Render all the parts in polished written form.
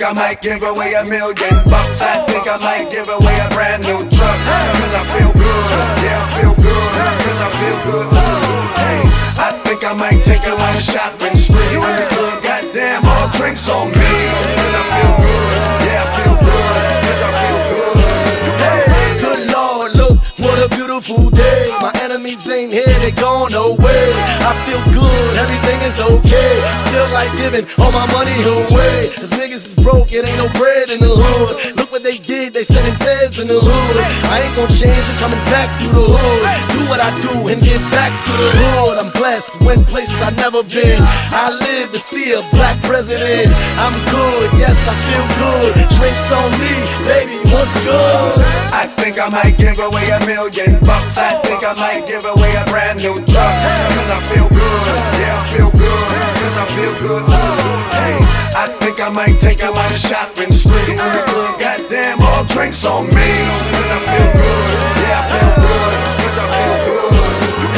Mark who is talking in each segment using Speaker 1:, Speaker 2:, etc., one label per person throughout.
Speaker 1: think I might give away $1 million. I think I might give away a brand new truck. Cause I feel good, yeah I feel good. Cause I feel good, hey. I think I might take her on a shopping spree. In the club, goddamn, all drinks on me. Cause I feel good, yeah I feel good. Cause I feel good, hey.
Speaker 2: Good Lord, look, what a beautiful day. My enemies ain't here, they gone away. I feel good, everything is okay. Feel like giving all my money away. Cause niggas is broke, it ain't no bread in the hood. Look what they did, they sending feds in the hood. I ain't gon' change, I'm coming back through the hood. Do what I do and get back to the hood. I'm blessed, went places I never been. I live to see a black president. I'm good, yes I feel good. Drinks on me, baby, what's good?
Speaker 1: I think I might give away $1 million. I think I might give away a brand new truck. Cause I feel good, yeah I feel good. Cause I feel good, hey. I think I might take her on a shopping spree. In the club, goddamn, all drinks on me. Cause I feel good, yeah I feel good. Cause I feel good,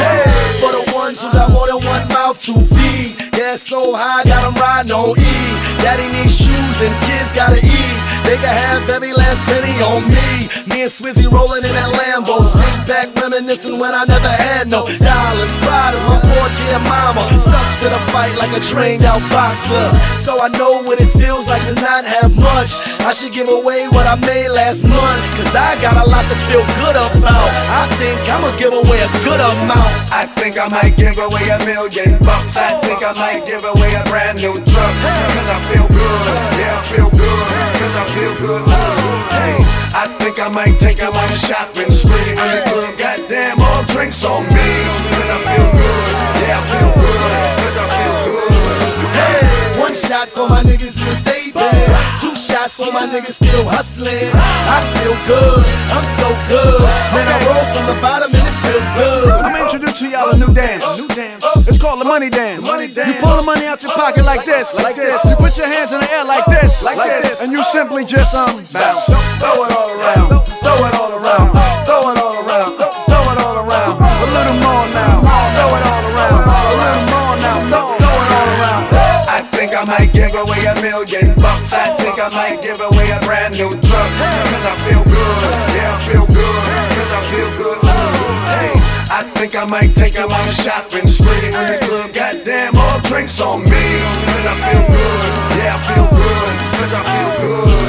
Speaker 1: hey.
Speaker 2: For the ones who got more than one mouth to feed. Gas so high, got them riding on E. Daddy needs shoes and kids gotta eat. They can have every last penny on me. Me and Swizzy rolling in that Lambo. Sit back reminiscing when I never had no dollars. Pride is my poor dear mama. Stuck to the fight like a trained out boxer. So I know what it feels like to not have much. I should give away what I made last month. Cause I got a lot to feel good about. I think I'ma give away a good amount.
Speaker 1: I think I might give away $1 million. I think I might give away a brand new truck. Cause I feel good, yeah I feel good. Cause I feel good, hey. I think I might take her on a shopping spree. In the club, goddamn, all drinks on me. Cause I feel good, yeah I feel good. Cause I feel good, hey.
Speaker 2: One shot for my niggas in the state band. 2 shots for my niggas still hustling. I feel good, I'm so good. Man, I rose from the bottom and it feels good.
Speaker 3: I'ma introduce to y'all a new dance. It's called the money dance. You pull the money out your pocket like this, You put your hands in the air like this, and you simply just bounce. Throw it all around, throw it all around, throw it all around, throw it all around. A little more now, throw it all around. A little more now, throw it all around.
Speaker 1: I think I might give away $1 million. I think I might give away a brand new truck. Cause I feel good, yeah I feel good. Cause I feel good, hey. I think I might take her on a shopping spree. In the club, goddamn, all drinks on me. Cause I feel good, yeah I feel good. Cause I feel good.